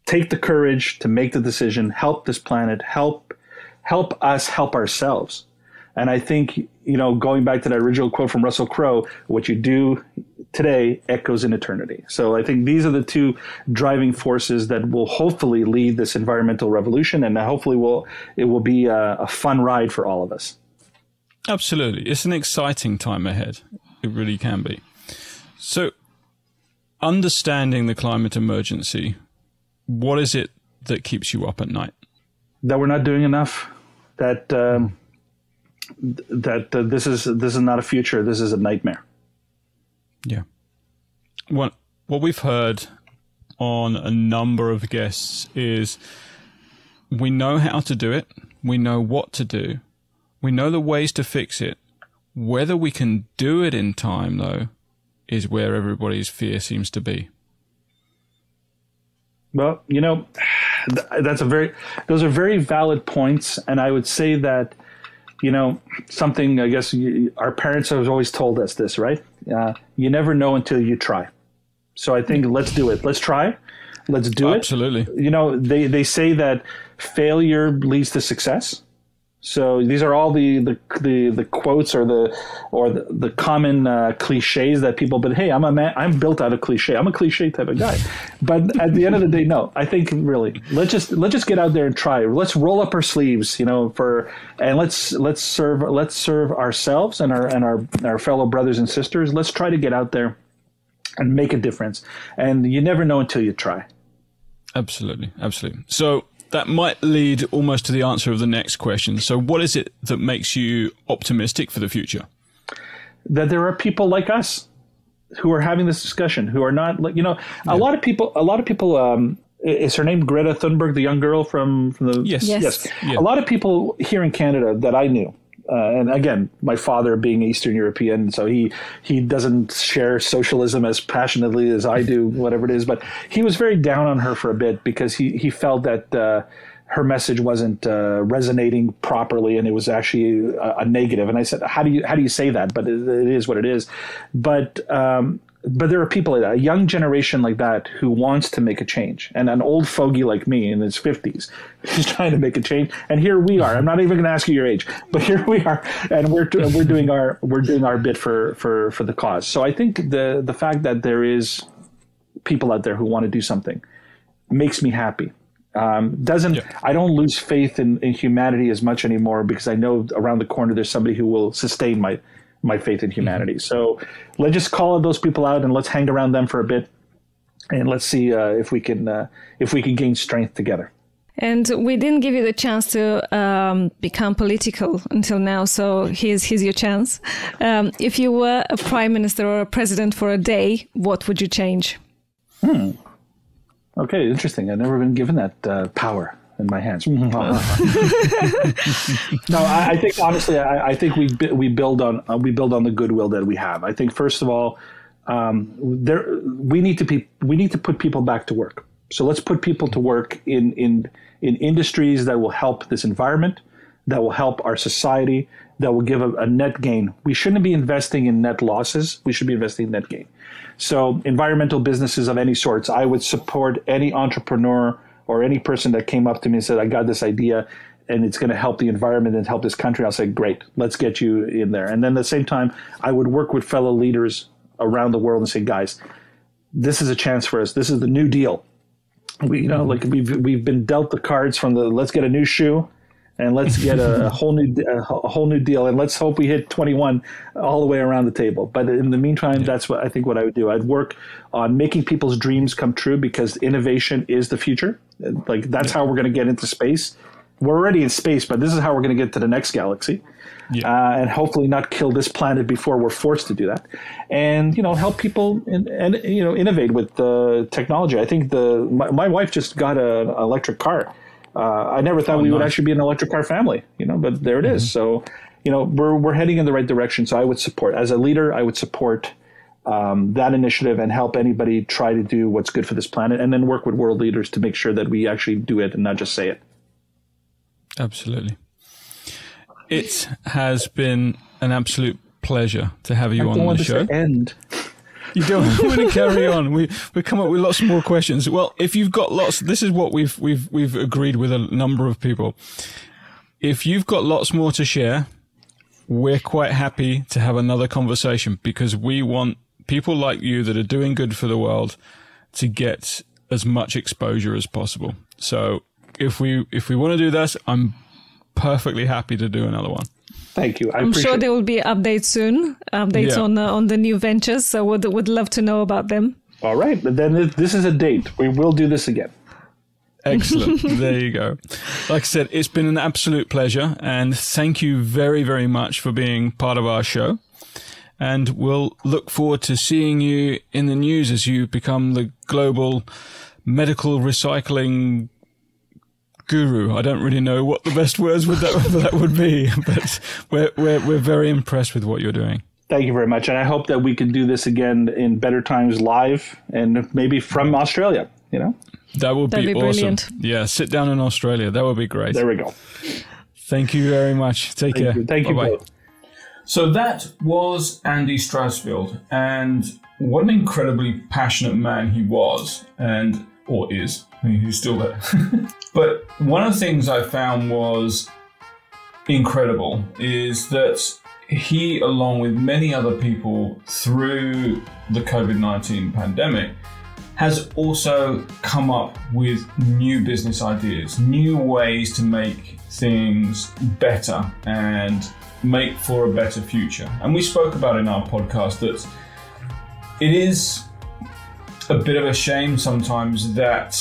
take the courage to make the decision, help this planet, help us help ourselves. And I think, going back to that original quote from Russell Crowe, what you do today echoes in eternity. So I think these are the two driving forces that will hopefully lead this environmental revolution, and hopefully it will be a fun ride for all of us. Absolutely. It's an exciting time ahead. It really can be. So understanding the climate emergency, what is it that keeps you up at night? That we're not doing enough. That this is not a future. This is a nightmare. Yeah. What we've heard on a number of guests is we know how to do it. We know what to do. We know the ways to fix it. Whether we can do it in time, though, is where everybody's fear seems to be. Well, those are very valid points. And I would say that, something, I guess our parents have always told us this, right? You never know until you try. So I think let's do it. Let's try. Let's do it. Absolutely. They say that failure leads to success. So these are all the quotes or the common cliches that people. But hey, I'm built out of cliche. I'm a cliche type of guy. But at the end of the day, no. I think really let's just get out there and try. Let's roll up our sleeves, and let's serve ourselves and our fellow brothers and sisters. Let's try to get out there and make a difference. And you never know until you try. Absolutely, absolutely. So that might lead almost to the answer of the next question. So what is it that makes you optimistic for the future? That there are people like us who are having this discussion, who are not, a lot of people, is her name Greta Thunberg, the young girl from the... Yes. Yeah. A lot of people here in Canada that I knew, and again, my father being Eastern European, so he doesn't share socialism as passionately as I do, whatever it is. But he was very down on her for a bit because he felt that her message wasn't resonating properly, and it was actually a negative. And I said, how do you say that? But it is what it is. But there are people like that, a young generation like that who wants to make a change, and an old fogey like me in his 50s who's trying to make a change. And here we are. I'm not even going to ask you your age, but here we are, and we're doing our bit for the cause. So I think the fact that there is people out there who want to do something makes me happy. I don't lose faith in humanity as much anymore because I know around the corner there's somebody who will sustain my faith in humanity. Mm-hmm. So let's just call those people out and let's hang around them for a bit, and let's see if we can gain strength together. And we didn't give you the chance to become political until now, so here's your chance. If you were a prime minister or a president for a day, what would you change? Okay, interesting. I've never been given that power in my hands. No, I think honestly, I think we build on the goodwill that we have. I think first of all, we need to put people back to work. So let's put people to work in industries that will help this environment, that will help our society, that will give a net gain. We shouldn't be investing in net losses. We should be investing in net gain. So environmental businesses of any sorts, I would support any entrepreneur or any person that came up to me and said, I got this idea and it's going to help the environment and help this country. I'll say, great, let's get you in there. And then at the same time, I would work with fellow leaders around the world and say, guys, this is a chance for us. This is the new deal. We've been dealt the cards from let's get a new shoe and let's get a whole new deal. And let's hope we hit 21 all the way around the table. But in the meantime, that's what I would do. I'd work on making people's dreams come true because innovation is the future. That's how we're going to get into space. We're already in space, but this is how we're going to get to the next galaxy. And hopefully not kill this planet before we're forced to do that. And, help people and innovate with technology. I think my wife just got an electric car. I never thought we would actually be an electric car family, but there it is. So, we're heading in the right direction. So I would support, as a leader, I would support that initiative and help anybody try to do what's good for this planet, and then work with world leaders to make sure that we actually do it and not just say it. Absolutely. It has been an absolute pleasure to have you on the show. End. You don't want to carry on. We come up with lots more questions. Well, if you've got lots, this is what we've agreed with a number of people. If you've got lots more to share, we're quite happy to have another conversation because we want people like you that are doing good for the world to get as much exposure as possible. So if we want to do this, I'm perfectly happy to do another one. Thank you. I'm sure there will be updates soon, on the new ventures. So would love to know about them. All right, but then this is a date. We will do this again. Excellent. There you go. Like I said, it's been an absolute pleasure, and thank you very, very much for being part of our show. And we'll look forward to seeing you in the news as you become the global medical recycling guru. I don't really know what the best words for that would be, but we're very impressed with what you're doing. Thank you very much, and I hope that we can do this again in better times live, and maybe from Australia. That would be awesome. Brilliant. Yeah, sit down in Australia. That would be great. There we go. Thank you very much. Take care. Thank you. Bye-bye. Both. So that was Andy Straisfeld, and what an incredibly passionate man he was, or is. He's still there. But one of the things I found was incredible is that he, along with many other people through the COVID-19 pandemic, has also come up with new business ideas, new ways to make things better and make for a better future. And we spoke about in our podcast that it is a bit of a shame sometimes that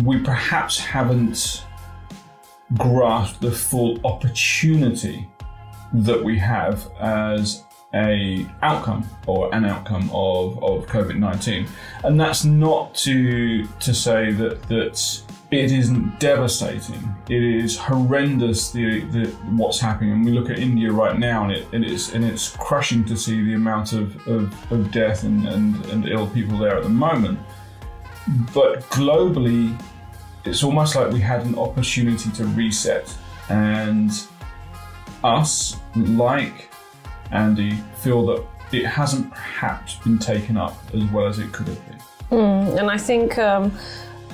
we perhaps haven't grasped the full opportunity that we have as an outcome of COVID-19. And that's not to say that it isn't devastating. It is horrendous what's happening. And we look at India right now, and it's crushing to see the amount of death and ill people there at the moment. But globally, it's almost like we had an opportunity to reset, and us, like Andy, feel that it hasn't perhaps been taken up as well as it could have been. And I think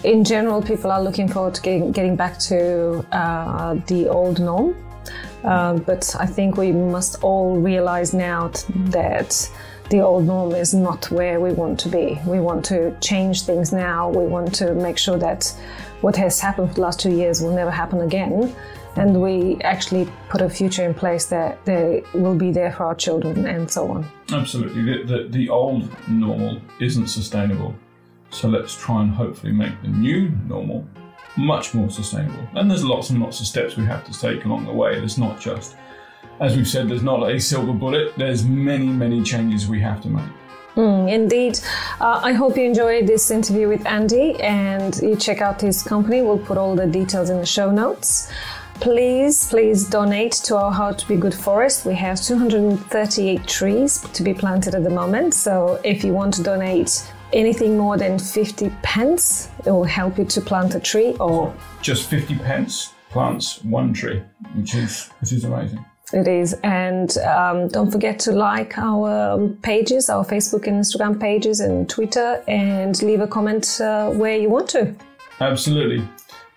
in general, people are looking forward to getting back to the old norm. But I think we must all realize now that the old norm is not where we want to be. We want to change things now. We want to make sure that what has happened for the last 2 years will never happen again. And we actually put a future in place that they will be there for our children and so on. Absolutely. The old normal isn't sustainable. So let's try and hopefully make the new normal much more sustainable. And there's lots and lots of steps we have to take along the way. There's not just, as we've said, there's not a silver bullet. There's many, many changes we have to make. Indeed. I hope you enjoyed this interview with Andy and you check out his company. We'll put all the details in the show notes. Please donate to our How to Be Good Forest. We have 238 trees to be planted at the moment. So if you want to donate anything more than 50 pence, it will help you to plant a tree. Or just 50 pence plants one tree, which is amazing. It is. And don't forget to like our pages, our Facebook and Instagram pages and Twitter, and leave a comment where you want to. Absolutely.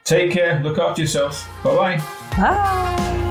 Take care. Look after yourselves. Bye-bye. Bye.